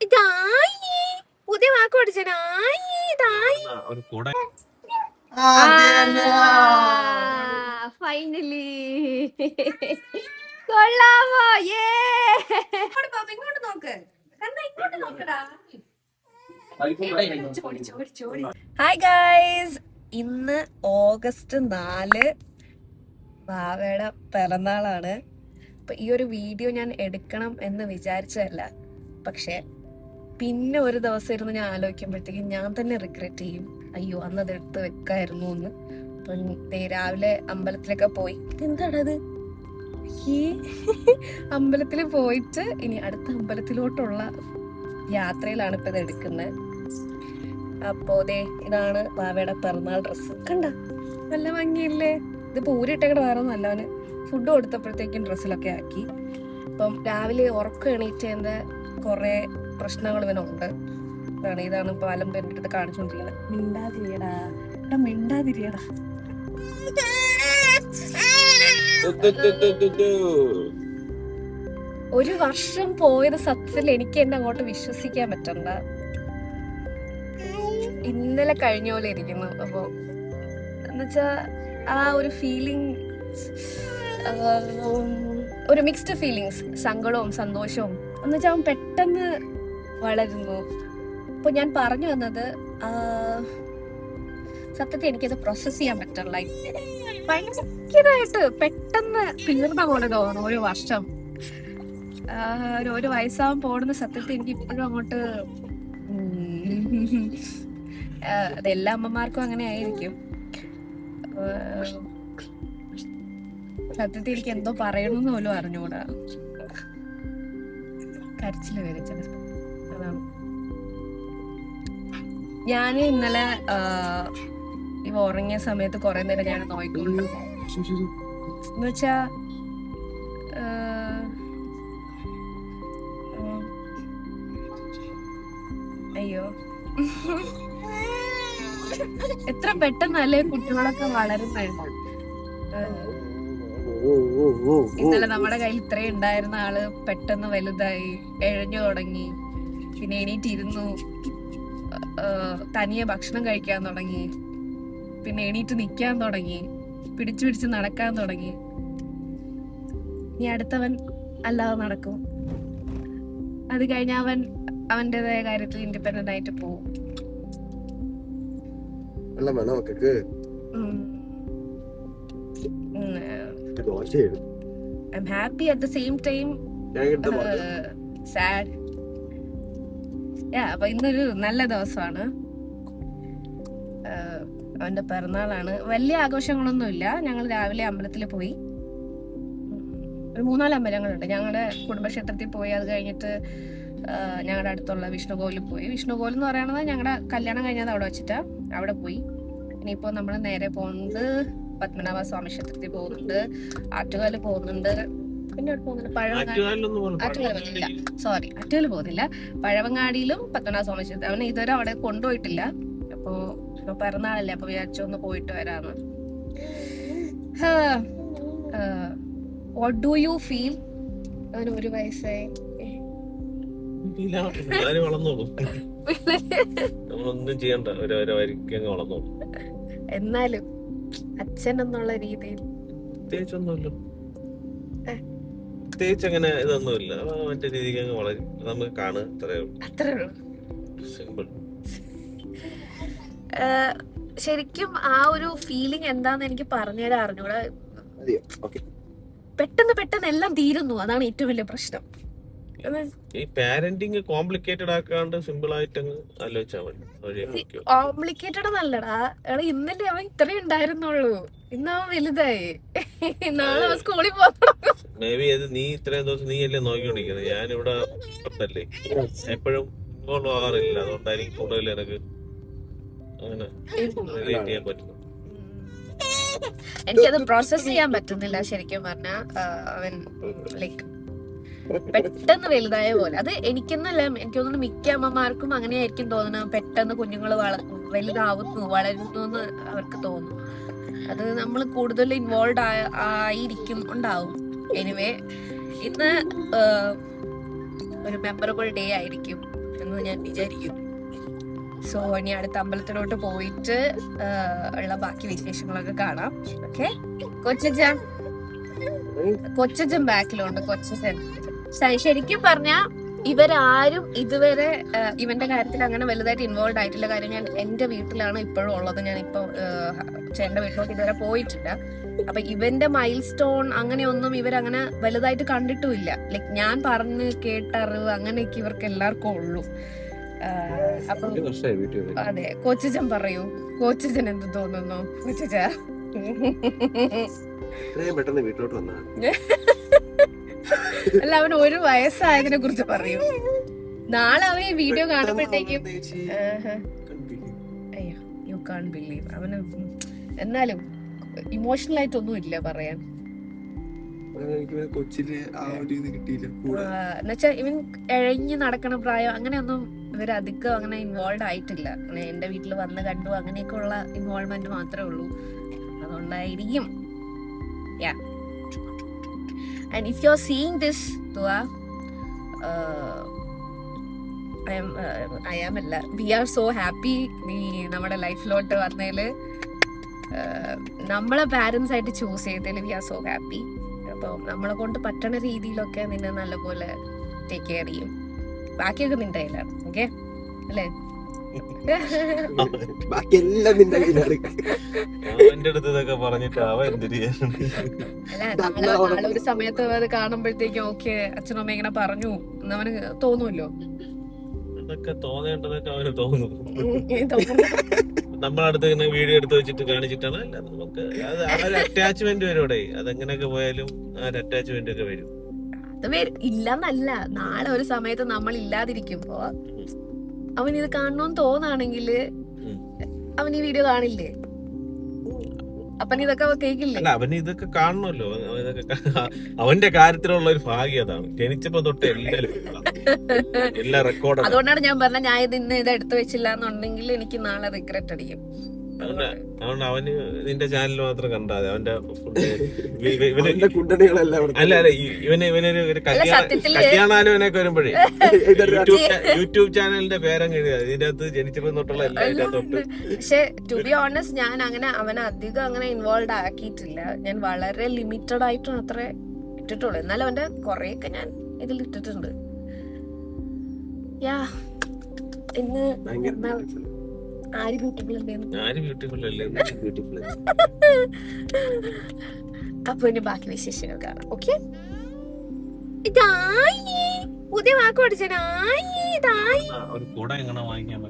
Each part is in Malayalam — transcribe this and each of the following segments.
പുതിയ വാക്ക് പഠിച്ചു. ഫൈനലി കൊള്ളാമോ? ഇങ്ങോട്ട് നോക്ക്, ഇങ്ങോട്ട് നോക്കടാ. ഹായ് ഗൈസ്, ഇന്ന് August 4 ഭാവയുടെ പിറന്നാളാണ്. അപ്പൊ ഈ ഒരു വീഡിയോ ഞാൻ എടുക്കണം എന്ന് വിചാരിച്ചതല്ല, പക്ഷെ പിന്നെ ഒരു ദിവസം ഇരുന്ന് ഞാൻ ആലോചിക്കുമ്പോഴത്തേക്കും ഞാൻ തന്നെ റിഗ്രറ്റ് ചെയ്യും, അയ്യോ അന്നത് എടുത്ത് വെക്കായിരുന്നു എന്ന്. അപ്പൊ രാവിലെ അമ്പലത്തിലൊക്കെ പോയി. എന്താണത്? അമ്പലത്തിൽ പോയിട്ട് ഇനി അടുത്ത അമ്പലത്തിലോട്ടുള്ള യാത്രയിലാണ് ഇപ്പൊ ഇത് എടുക്കുന്നത്. അപ്പോ ഇതാണ് ഭാവയുടെ പിറന്നാൾ ഡ്രസ്സ്. കണ്ട നല്ല ഭംഗിയില്ലേ? ഇത് പൂരിട്ടേക്കടെ വേറെ ഒന്നും അല്ല, അവന് ഫുഡ് കൊടുത്തപ്പോഴത്തേക്കും ഡ്രസ്സിലൊക്കെ ആക്കി. അപ്പം രാവിലെ ഉറക്കം എണീറ്റതിന്റെ കുറെ പ്രശ്നങ്ങൾ ഇവനുണ്ട്. ഇതാണ് ഇപ്പൊ അലമ്പ് എൻ്റെ അടുത്ത് കാണിച്ചുകൊണ്ടിരിക്കുന്നത്. മിണ്ടാതിരിയടാ, മിണ്ടാതിരിയടാ. ഒരു വർഷം പോയത് സത്യത്തിൽ എനിക്ക് എന്നെ അങ്ങോട്ട് വിശ്വസിക്കാൻ പറ്റണ്ട. ഇന്നലെ കഴിഞ്ഞ പോലെ ഇരിക്കുന്നു. അപ്പൊ എന്നുവെച്ചാ ആ ഒരു ഫീലിംഗ്, ഒരു മിക്സ്ഡ് ഫീലിങ്സ്, സങ്കടവും സന്തോഷവും. എന്നുവെച്ചാൽ അവൻ പെട്ടെന്ന് വളരുന്നു. അപ്പൊ ഞാൻ പറഞ്ഞു വന്നത്, സത്യത്തിൽ എനിക്കത് പ്രോസസ് ചെയ്യാൻ പറ്റില്ല. ഭയങ്കരമായിട്ട് പെട്ടെന്ന് തീർന്ന പോലെ തോന്നുന്നു ഒരു വർഷം. ഒരു വയസ്സാവാൻ പോണെന്ന് സത്യത്തിൽ എനിക്ക് ഇപ്പോഴും അങ്ങോട്ട്, അതെല്ലാ അമ്മമാർക്കും അങ്ങനെ ആയിരിക്കും. സത്യത്തിൽ എനിക്ക് എന്തോ പറയണമെന്ന് പോലും അറിഞ്ഞൂടാ. കരച്ചില് വരും ചിലപ്പോ. അതാണ്. ഞാൻ ഇന്നലെ ഇവ ഉറങ്ങിയ സമയത്ത് കുറെ നേരം ഞാൻ നോയിക്കൊണ്ടു. എന്നുവെച്ചാ അയ്യോ എത്ര പെട്ടെന്നല്ലേ കുട്ടികളൊക്കെ വളരുന്നുണ്ട്. ഇന്നലെ നമ്മുടെ കയ്യിൽ ഇത്രയും ഉണ്ടായിരുന്ന ആള് പെട്ടെന്ന് വലുതായി, എഴഞ്ഞു തുടങ്ങി, പിന്നെ എണീറ്റിരുന്നു, തനിയെ ഭക്ഷണം കഴിക്കാൻ തുടങ്ങി, പിന്നെ എണീറ്റ് നിൽക്കാൻ തുടങ്ങി, പിടിച്ചു പിടിച്ച് നടക്കാൻ തുടങ്ങി. ഇനി അടുത്തവൻ അല്ലാതെ നടക്കും. അത് കഴിഞ്ഞ അവൻ അവൻ്റെതായ കാര്യത്തിൽ ഇൻഡിപെൻഡന്റ് ആയിട്ട് പോകും. I'm happy at the same time sad. അപ്പൊ ഇന്നൊരു നല്ല ദിവസമാണ്. അവന്റെ പിറന്നാളാണ്. വലിയ ആഘോഷങ്ങളൊന്നുമില്ല. ഞങ്ങൾ രാവിലെ അമ്പലത്തിൽ പോയി. ഒരു 3-4 അമ്പലങ്ങളുണ്ട്. ഞങ്ങളുടെ കുടുംബക്ഷേത്രത്തിൽ പോയി. അത് കഴിഞ്ഞിട്ട് ഞങ്ങളുടെ അടുത്തുള്ള വിഷ്ണുകോവിലിൽ പോയി. വിഷ്ണുകോവിൽ എന്ന് പറയുന്നത് ഞങ്ങളുടെ കല്യാണം കഴിഞ്ഞത് അവിടെ വെച്ചിട്ടാ. അവിടെ പോയി. ഇനിയിപ്പോൾ നമ്മൾ നേരെ പോകുന്നത് പത്മനാഭ സ്വാമി ക്ഷേത്രത്തിൽ പോകുന്നുണ്ട്, ആറ്റുകാല് പോകുന്നുണ്ട്, പിന്നെ അവിടെ പോകുന്നുണ്ട് ആറ്റുകാല് പോകുന്നില്ല, പഴവങ്ങാടിയിലും പത്മനാഭ സ്വാമി ക്ഷേത്രം. അവനെ ഇതുവരെ അവിടെ കൊണ്ടുപോയിട്ടില്ല. അപ്പോ പിറന്നാളല്ലേ, അപ്പൊ വിചാരിച്ചു ഒന്ന് പോയിട്ട് വരാന്ന്. What do you feel? അവന് 1 വയസ്സായി. എന്നാലും അച്ഛൻ എന്നുള്ള രീതിയിൽ പ്രത്യേകിച്ച് അങ്ങനെ ഇതൊന്നുമില്ല. മറ്റേ രീതിക്ക് അങ്ങ് വളരും. നമുക്ക് കാണുക, അത്രേ ഉള്ളൂ. സിമ്പിൾ. ശരിക്കും ആ ഒരു ഫീലിംഗ് എന്താന്ന് എനിക്ക് പറഞ്ഞുതരാൻ അറിഞ്ഞൂടാ. പെട്ടെന്ന് എല്ലാം തീരുന്നു. അതാണ് ഏറ്റവും വലിയ പ്രശ്നം. ഈ പാരന്റിങ് കോംപ്ലിക്കേറ്റഡ് ആക്കാണ്ട് സിമ്പിൾ ആയിട്ട് ആലോചിച്ചാൽ മതി. കോംപ്ലിക്കേറ്റഡ് നല്ലടാ. ഇന്നലെ അവൻ ഇത്രയും ഉണ്ടായിരുന്നുള്ളൂ, ഇന്ന് അവൻ വലുതായി. നാളെ അവൻ സ്കൂളിൽ പോകണം. മേ ബി അത് നീ ഇത്രയും ദിവസം നീ അല്ലേ നോക്കിക്കൊണ്ടിരിക്കുന്നത്. ഞാനിവിടെ അല്ലേ എപ്പോഴും ഇൻവോൾവ് ആകാറില്ല. അതുകൊണ്ടായിരിക്കും കൂടുതൽ എനിക്ക് അങ്ങനെ റിലേറ്റ് ചെയ്യാൻ പറ്റുന്നത്. എനിക്കത് പ്രോസസ് ചെയ്യാൻ പറ്റുന്നില്ല ശരിക്കും പറഞ്ഞാ. അവൻ ലൈക്ക് പെട്ടെന്ന് വലുതായ പോലെ. അത് എനിക്കെന്നല്ല, എനിക്ക് തോന്നുന്നു മിക്ക അമ്മമാർക്കും അങ്ങനെയായിരിക്കും തോന്നുന്നത്. പെട്ടെന്ന് കുഞ്ഞുങ്ങൾ വലുതാവുന്നു, വളരുന്നു എന്ന് അവർക്ക് തോന്നും. അത് നമ്മൾ കൂടുതൽ ഇൻവോൾവ് ആയിരിക്കും ഉണ്ടാവും. എനിവേ, ഇന്ന് ഒരു മെമ്മറബിൾ ഡേ ആയിരിക്കും. എന്ന് ഞാൻ വിചാരിക്കുന്നു. സോ ഇനി അടുത്ത അമ്പലത്തിലോട്ട് പോയിട്ട് ഉള്ള ബാക്കി വിശേഷങ്ങളൊക്കെ കാണാം. ഓക്കെ, കൊച്ചച്ചൻ ബാക്കിലുണ്ട്. കൊച്ചച്ചൻ ശരിക്കും പറഞ്ഞ ഇവരാരും ഇതുവരെ ഇവന്റെ കാര്യത്തിൽ അങ്ങനെ വലുതായിട്ട് ഇൻവോൾവ് ആയിട്ടില്ല. കാര്യം ഞാൻ എന്റെ വീട്ടിലാണ് ഇപ്പോഴും ഉള്ളത്. ഞാൻ ഇപ്പൊ ചേട്ടന്റെ വീട്ടിലോട്ട് ഇതുവരെ പോയിട്ടില്ല. അപ്പൊ ഇവന്റെ മൈൽ സ്റ്റോൺ അങ്ങനെയൊന്നും ഇവരങ്ങനെ വലുതായിട്ട് കണ്ടിട്ടുമില്ല. ലൈക് ഞാൻ പറഞ്ഞ് കേട്ടറിവ് അങ്ങനെയൊക്കെ ഇവർക്ക് എല്ലാവർക്കും ഉള്ളൂ. അപ്പൊ അതെ, കൊച്ചച്ചൻ പറയൂ, കൊച്ചച്ചൻ എന്ത് തോന്നുന്നു? കൊച്ചച്ച അല്ല, അവൻ 1 വയസ്സായതിനെ കുറിച്ച് പറയൂ. നാളെ അവൻ ഈ വീഡിയോ കാണുമ്പോഴത്തേക്കും അയ്യോ യു കാൺ ബിലീവ്. അവന് എന്നാലും ഇമോഷണൽ ആയിട്ടൊന്നും ഇല്ല പറയാൻ. എന്നുവെച്ചാ ഇവൻ എഴഞ്ഞ് നടക്കണ പ്രായം അങ്ങനെയൊന്നും ഇവരധികം അങ്ങനെ ഇൻവോൾവ് ആയിട്ടില്ല. എന്റെ വീട്ടിൽ വന്ന് കണ്ടു അങ്ങനെയൊക്കെ ഉള്ള ഇൻവോൾവ്മെന്റ് മാത്രമേ ഉള്ളൂ. അതുകൊണ്ടായിരിക്കും. And if you're seeing this, Dua, we are so happy നീ നമ്മുടെ ലൈഫിലോട്ട് വന്നതില്, നമ്മളെ പാരന്റ്സ് ആയിട്ട് ചൂസ് ചെയ്തതിൽ we are so happy. അപ്പോൾ നമ്മളെ കൊണ്ട് പറ്റണ രീതിയിലൊക്കെ നിന്നെ നല്ലപോലെ ടേക്ക് കെയർ ചെയ്യും. ബാക്കിയൊക്കെ നിന്റെ കയ്യിലാണ്. ഓക്കെ അല്ലേ? നാളെ ഒരു സമയത്ത് അത് കാണുമ്പോഴത്തേക്കും ഓക്കെ അച്ഛനും അമ്മ ഇങ്ങനെ പറഞ്ഞു എന്ന് അവന് തോന്നുമല്ലോ. തോന്നേണ്ടതൊക്കെ അവന് തോന്നും. നമ്മളടുത്ത് ഇങ്ങനെ വീഡിയോ എടുത്ത് വെച്ചിട്ട് കാണിച്ചിട്ടാണ്. അല്ല നമുക്ക് അത് അറ്റാച്ച്മെന്റ് വരും അവിടെ. അതെങ്ങനെയൊക്കെ പോയാലും ആ ഒരു അറ്റാച്ച്മെന്റ് ഒക്കെ വരും. അത് ഇല്ലെന്നല്ല, നാളെ ഒരു സമയത്ത് നമ്മൾ ഇല്ലാതിരിക്കുമ്പോ അവൻ ഇത് കാണണമെന്ന് തോന്നാണെങ്കിൽ അവൻ ഈ വീഡിയോ കാണില്ലേ? അപ്പൻ ഇതൊക്കെ കേക്കില്ലേ? അല്ല, അവന് ഇതൊക്കെ കാണണമല്ലോ. അവന്റെ കാര്യത്തിലുള്ള ഒരു ഭാഗ്യം അതാണ്. ജനിച്ചപ്പോ തൊട്ട് എല്ലാ റെക്കോർഡും. അതുകൊണ്ടാണ് ഞാൻ പറഞ്ഞത്, ഞാൻ ഇന്ന് ഇത് എടുത്തു വെച്ചില്ല എന്നുണ്ടെങ്കിൽ എനിക്ക് നാളെ റിഗ്രറ്റ് അടിക്കും. അതുകൊണ്ട് അവന് നിന്റെ ചാനൽ മാത്രം കണ്ടാതെ അവന്റെ അല്ല ഇവനൊരു കല്യാണാലോചനയൊക്കെ വരുമ്പോഴേ യൂട്യൂബ് ചാനലിന്റെ പേരങ്ങ് എഴുതിയത് ഇതിന്റെ അകത്ത് ജനിച്ചപ്പോ തൊട്ടുള്ള എല്ലാം തൊട്ട്. പക്ഷെ ടു ബി ഓണസ്റ്റ് ഞാൻ അങ്ങനെ അവനെ അധികം അങ്ങനെ ഇൻവോൾവ് ആക്കിയിട്ടില്ല. ഞാൻ വളരെ ലിമിറ്റഡ് ആയിട്ട് മാത്രമേ ഇട്ടിട്ടുള്ളൂ. എന്നാലും അവന്റെ കൊറേയൊക്കെ ഞാൻ ഇതിൽ ഇട്ടിട്ടുണ്ട്. ഇന്ന് ആര് ബ്യൂട്ടിഫുൾ അല്ലേ? അപ്പൊ ഇനി ബാക്കി വിശേഷങ്ങൾ കാണാം. ഓക്കെ, പുതിയ വാക്ക് പഠിച്ചാൽ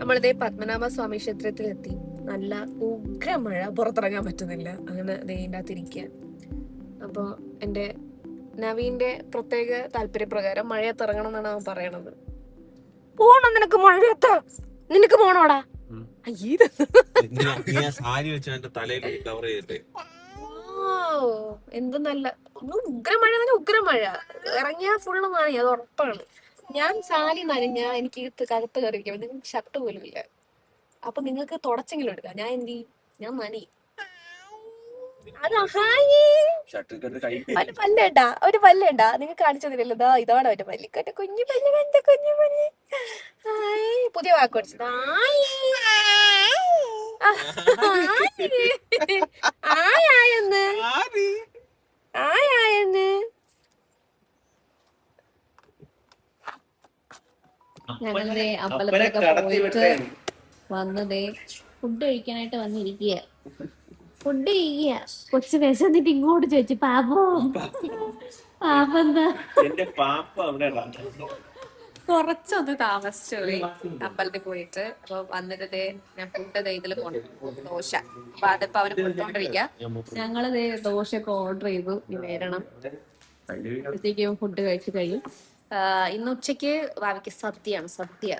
നമ്മളിതേ പത്മനാഭ സ്വാമി ക്ഷേത്രത്തിലെത്തി. നല്ല ഉഗ്ര മഴ, പുറത്തിറങ്ങാൻ പറ്റുന്നില്ല. അങ്ങനെ ഇതിൻ്റെ അകത്തിരിക്കുക. അപ്പൊ എന്റെ നവീന്റെ പ്രത്യേക താല്പര്യപ്രകാരം മഴയത്ത് ഇറങ്ങണം എന്നാണ് അവൻ പറയണത്. പോണോ നിനക്ക്? മഴയത്ത് നിനക്ക് പോണോടാ? എന്ത് നല്ല ഉഗ്രമഴ, ഉഗ്രമഴ ഇറങ്ങിയ ഫുള്ള് നനഞ്ഞ, അത് ഉറപ്പാണ്. ഞാൻ സാരി നനഞ്ഞ എനിക്ക് കകത്ത് കയറി വയ്ക്കാം. നിങ്ങൾക്ക് ഷർട്ട് പോലും ഇല്ല. അപ്പൊ നിങ്ങൾക്ക് തുടച്ചെങ്കിലും എടുക്കാം. ഞാൻ എന്ത് ചെയ്യും? ഞാൻ നനയും. പല്ലേട്ടാ, ഒരു പല്ലേട്ടാ നിങ്ങൾ കാണിച്ചതില്ലല്ലോ. ഇതാണ് അവന്റെ പല്ലിക്കട്ടെ, കുഞ്ഞു പല്ല്, കണ്ട കുഞ്ഞു പല്ല്. പുതിയ വാക്ക് പഠിച്ചത് ആയെന്ന്. ഞങ്ങളെ അമ്പലത്തിലൊക്കെ പോയിട്ട് വന്നതേ ഫുഡ് കഴിക്കാനായിട്ട് വന്നിരിക്കുക. ഫുഡ് കഴിക്കുക. കൊച്ചു വിശന്നിട്ട് ഇങ്ങോട്ട് ചോദിച്ചു, പാപ്പോ പാപ്പെന്താ? കുറച്ചൊന്ന് താമസിച്ചു പോയി അമ്പലത്തിൽ പോയിട്ട്. അപ്പൊ വന്നിട്ട് ഞാൻ ഫുഡ് ഇതിൽ ദോശ. അപ്പൊ അതിപ്പോ അവന് കൊടുത്തോണ്ടിരിക്കുക. ഞങ്ങള് ദോശയൊക്കെ ഓർഡർ ചെയ്തു. ഇനി വരണം. അപ്പോഴത്തേക്കും ഫുഡ് കഴിച്ചു കഴിയും. ഇന്ന് ഉച്ചക്ക് ഭാവിക്ക് സദ്യയാണ്. സദ്യ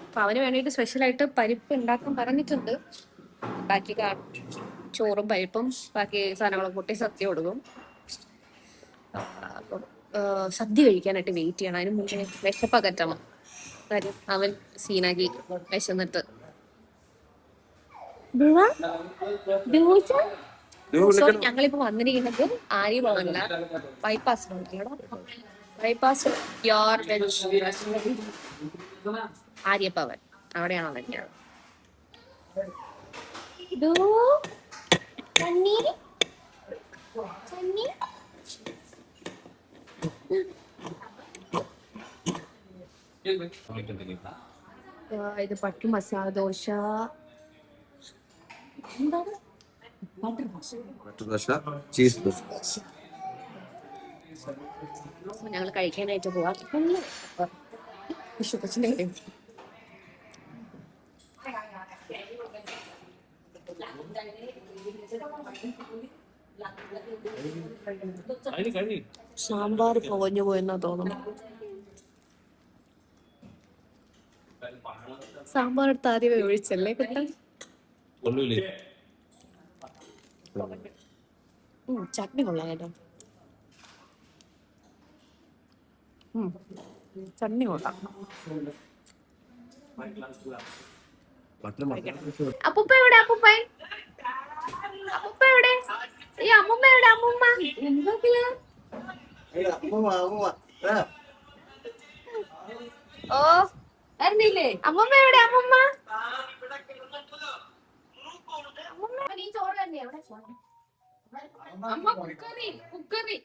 അപ്പൊ അവന് വേണ്ടിയിട്ട് സ്പെഷ്യലായിട്ട് പരിപ്പ് ഉണ്ടാക്കാൻ പറഞ്ഞിട്ടുണ്ട്. ബാക്കി ചോറും പരിപ്പും ബാക്കി സാധനങ്ങളും കൂട്ടി സദ്യ കൊടുക്കും. അപ്പം സദ്യ കഴിക്കാനായിട്ട് വെയിറ്റ് ചെയ്യണം. അതിന് മുന്നേ വിശപ്പകറ്റണം. കാര്യം അവൻ സീനാക്കി വിശന്നിട്ട്. ഞങ്ങളിപ്പോ വന്നിരിക്കുന്നത് ആര്യഭവനില ബൈപ്പാസിലുണ്ടല്ലോ. ബൈപ്പാസ് പ്യോർ വെജ് ആര്യഭവൻ അവിടെയാണോ തന്നെയാണ് ഇത് പട്ടി മസാല ദോശ എന്താണ് ചീസ് ഞങ്ങൾ കഴിക്കാനായിട്ട് പോവാം കൊച്ചിന്റെ സാമ്പാർ പോകഞ്ഞു പോയെന്നാ തോന്നുന്നു. സാമ്പാർ എടുത്ത് ആദ്യമേ ഒഴിച്ചല്ലേ കുട്ടൻ? ചട്നി കൊള്ളാം കേട്ടോ. ചട്നി കൊള്ളാം. അപ്പൂപ്പ എവിടെ? അപ്പൂപ്പ അപ്പൂപ്പ എവിടെ? ഈ അമ്മൂമ്മ എവിടെ? അമ്മൂമ്മ എന്തൊക്കെയാ? ഓ അറിഞ്ഞില്ലേ? അമ്മൂമ്മ എവിടെ? അമ്മൂമ്മ നീ ചോറ് തന്നെ എവിടെ? അമ്മ കുക്കറി കുക്കറി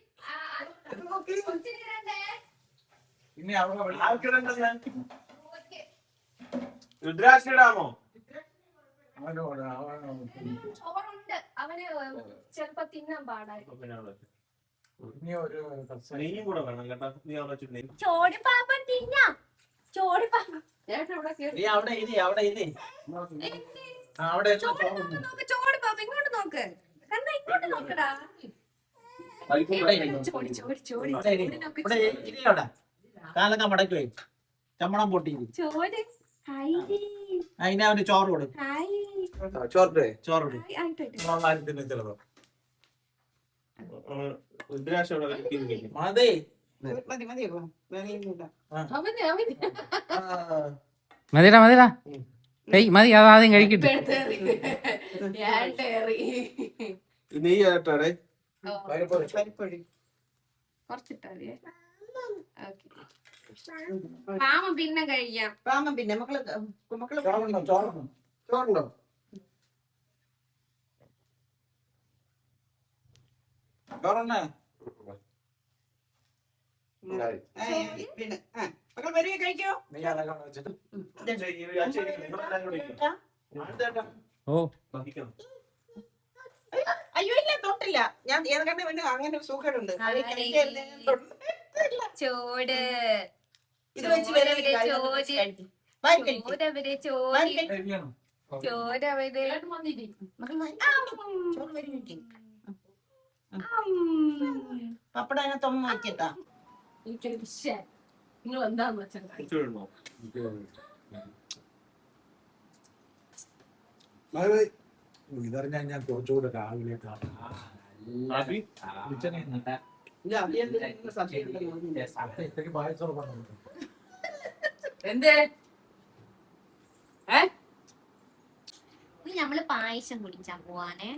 രുദ്രാക്ഷിടാമോ? ചോറുണ്ട്. അവന് ചെലപ്പോ തിന്നാൻ പാടായിരുന്നു. നെയ്യും കൂടെ വേണം കേട്ടോ. നീ അവിടെ ചോടി പാപ്പൻ തിന്നാ. ചോടി പാപ്പൻ ചോടി പാപ്പ ഇങ്ങോട്ട് നോക്ക്. കണ്ണ ഇങ്ങോട്ട് നോക്കടാ. ചോടി ചോടി ചോടി കാലൊക്കെ മടക്കി പോയി ചമ്മണം പൊട്ടി ചോടി അതിനെ അവന് ചോറ് കൊടുക്കും ചോറ് ചിലപ്പോ മതി മതിടാ മതിടാ ഏയ് മതി അതാദ്യം കഴിക്കട്ടെ. പാമ പിന്നെ കഴിക്കാം. പാമ്പം പിന്നെ മക്കള് ചോറുണ്ടോ ചോറുണ്ടോ ചോറുണ്ടോ പിന്നെ മക്കൾ വരിക കഴിക്കോ? ഓ അയ്യോ ഇല്ല തൊട്ടില്ല. ഞാൻ ഏതൊക്കെ പിന്നെ അങ്ങനെ ഒരു സുഖമുണ്ട്. ചോട് ഇത് വെച്ച് പപ്പടം അതിനകത്തൊന്നും വെച്ചിട്ടാ നിങ്ങൾ എന്താന്ന് വെച്ചാൽ ഇതറിഞ്ഞാൽ ഞാൻ കുറച്ചുകൂടെ രാവിലെ എന്തേ നമ്മള് പായസം കുടിച്ചാ പോവാനേ.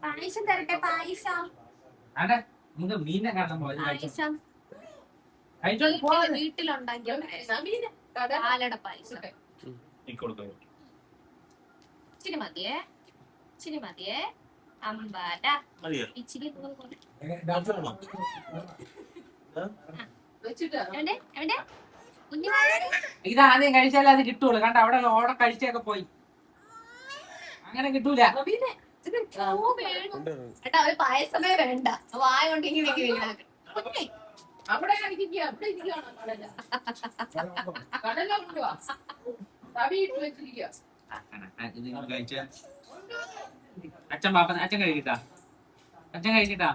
പായസം തരട്ടെ? പായസം മീനെ കാണാൻ പായസം വീട്ടിലുണ്ടാക്കിയ പാലട പായസം. ഇച്ചിരി മതിയേ ഇച്ചിരി മതിയേ. അമ്പാട ഇച്ചിരി എവിടെ ഇതാദ്യം കഴിച്ചാലേ അത് കിട്ടുള്ളൂ. കണ്ട അവിടെ ഓടെ കഴിച്ചൊക്കെ പോയി. അങ്ങനെ കിട്ടൂല. ഏട്ടാ ഒരു പായസമേ വേണ്ട. വായ കൊണ്ടെങ്കിൽ അവിടെ അച്ഛൻ പാപ്പ അച്ഛൻ കഴിക്കട്ടാ അച്ഛൻ കഴിക്കട്ടാ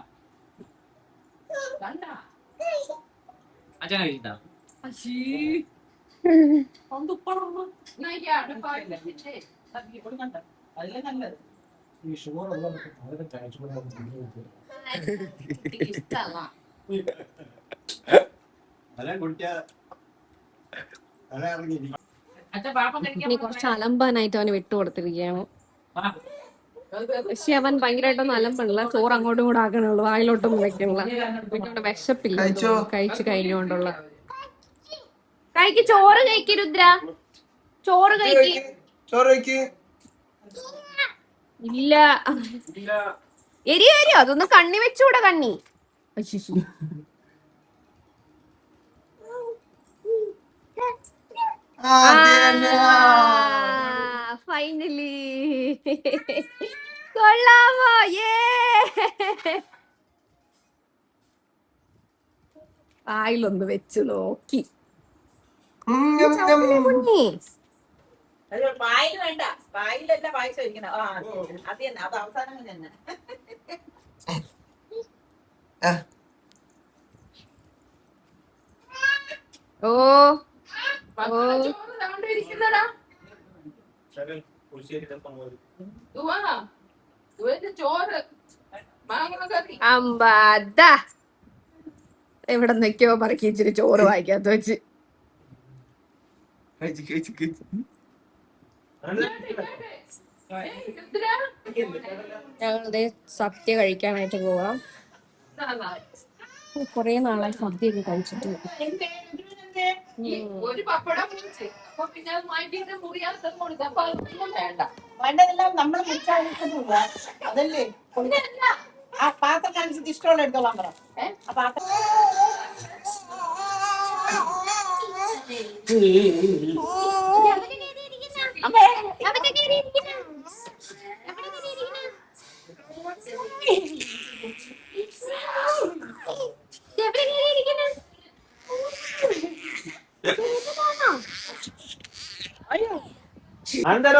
അച്ഛൻ കഴിക്കട്ടാ. അതിലെ നല്ലത് ഈ ഷുഗർ അച്ഛൻ പാപ്പ ഇനി കുറച്ച് അലമ്പാനായിട്ട് അവന് വിട്ടുകൊടുത്തിരിക്കുകയാണ്. പക്ഷെ അവൻ ഭയങ്കരമായിട്ടൊന്നും അലമ്പണില്ല. ചോറ് അങ്ങോട്ടും ഇങ്ങോട്ടും ആക്കണുള്ളൂ, വായിലോട്ടൊന്നും വെക്കണില്ല. പിന്നെ വിശപ്പില്ല കഴിച്ചു കഴിഞ്ഞോണ്ടുള്ള. കഴിക്ക്, ചോറ് കഴിക്ക് രുദ്ര, ചോറ് കഴിക്ക്. ഇല്ല, എരിയോ അതൊന്ന് കണ്ണി വെച്ചൂടെ കണ്ണി. ഫൈനലി കൊള്ളാമോ? ആയിലൊന്ന് വെച്ച് നോക്കി. അത് പായല് വേണ്ട, പായലല്ല പായസം ഇരിക്കണം. ആ അത് തന്നെ, അത് അവസാനം തന്നെ. ഓ അമ്പാദാ എവിടെ നിന്നൊക്കെയോ പറക്കി ഇച്ചിരി ചോറ് വായിക്കാത്ത വെച്ച്. ഞങ്ങളിത് സദ്യ കഴിക്കാനായിട്ട് പോവാം. കൊറേ നാളായി സദ്യയൊക്കെ കഴിച്ചിട്ട്. ഒരു പപ്പടം മുറിച്ച് അപ്പൊ പിന്നെ അത് മാറ്റിയിട്ട് മുറിയാത്തത് കൊടുക്കാം. അപ്പൊ അതൊന്നും വേണ്ട. വേണ്ടതെല്ലാം നമ്മൾ മുറിച്ചാൽ അതല്ലേ. ആ പാത്രം കാണിച്ചിട്ട് ഇഷ്ടമുള്ള എടുത്തോളാൻ പറ. ആ പാത്രം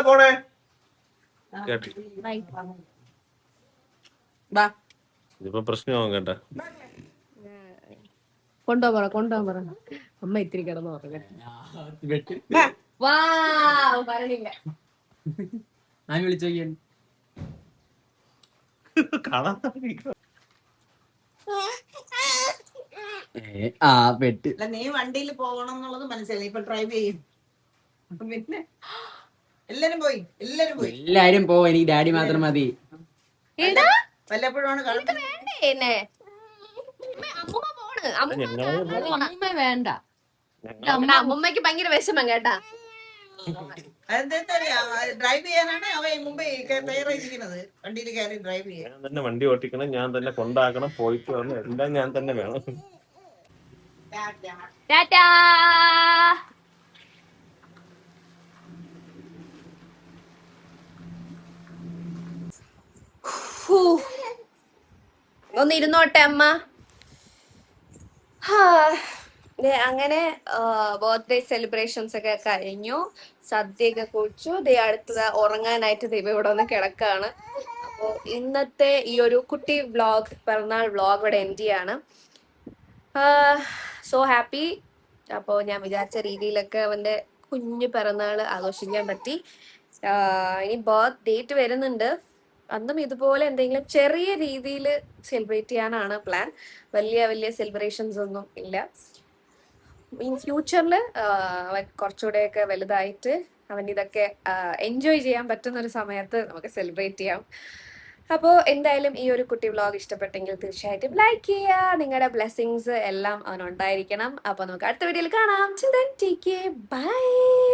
പോണേ ഇതിപ്പോ പ്രശ്നമാവും കേട്ടാ. കൊണ്ടുപോകാൻ പറ. അമ്മ ഇത്തിരി കിടന്നു പറഞ്ഞില്ല. ഞാൻ വിളിച്ചു നീ വണ്ടിയിൽ പോകണം എന്നുള്ളത് മനസ്സിലായി. ഇപ്പൊ ഡ്രൈവ് ചെയ്യും. പിന്നെ എല്ലാരും പോയി. എല്ലാരും പോ, എനിക്ക് ഡാഡി മാത്രം മതി. വല്ലപ്പോഴാണ് അമ്മ വേണ്ട. അമ്മമ്മക്ക് ഭയങ്കര വിഷമം കേട്ടാ. ഡ്രൈവ് ചെയ്യാനാണ് അവ മുമ്പേ തയ്യാറായിരിക്കുന്നത്. വണ്ടിയിൽ കയറി ഡ്രൈവ് ചെയ്യാൻ. ഞാൻ തന്നെ വണ്ടി ഓട്ടിക്കണം, ഞാൻ തന്നെ കൊണ്ടാക്കണം, പോയിട്ട് വരണം, എല്ലാം ഞാൻ തന്നെ വേണം. ടാറ്റാ. ഒന്ന് ഇരുന്നോട്ടെ അമ്മ. അങ്ങനെ ബർത്ത്ഡേ സെലിബ്രേഷൻസ് ഒക്കെ കഴിഞ്ഞു, സദ്യയൊക്കെ കുറിച്ചു. അടുത്തത് ഉറങ്ങാനായിട്ട് ദൈവം ഇവിടെ ഒന്ന് കിടക്കാണ്. അപ്പോൾ ഇന്നത്തെ ഈ ഒരു കുട്ടി വ്ളോഗ്, പിറന്നാൾ വ്ളോഗ് ഇവിടെ എൻഡ് ചെയ്യാണ്. So happy. അപ്പോൾ ഞാൻ വിചാരിച്ച രീതിയിലൊക്കെ അവൻ്റെ കുഞ്ഞു പിറന്നാൾ ആഘോഷിക്കാൻ പറ്റി. ഇനി ബർത്ത് ഡേറ്റ് വരുന്നുണ്ട്, അന്നും ഇതുപോലെ എന്തെങ്കിലും ചെറിയ രീതിയിൽ സെലിബ്രേറ്റ് ചെയ്യാനാണ് പ്ലാൻ. വലിയ സെലിബ്രേഷൻസ് ഒന്നും ഇല്ല. ഇൻ ഫ്യൂച്ചറിൽ അവൻ കുറച്ചുകൂടെയൊക്കെ വലുതായിട്ട് അവൻ ഇതൊക്കെ എൻജോയ് ചെയ്യാൻ പറ്റുന്ന ഒരു സമയത്ത് നമുക്ക് സെലിബ്രേറ്റ് ചെയ്യാം. അപ്പോൾ എന്തായാലും ഈ ഒരു കുട്ടി വ്ളോഗ് ഇഷ്ടപ്പെട്ടെങ്കിൽ തീർച്ചയായിട്ടും ലൈക്ക് ചെയ്യുക. നിങ്ങളുടെ ബ്ലെസ്സിങ്സ് എല്ലാം അവനുണ്ടായിരിക്കണം. അപ്പോൾ നമുക്ക് അടുത്ത വീഡിയോയിൽ കാണാം. Till then, take care. Bye.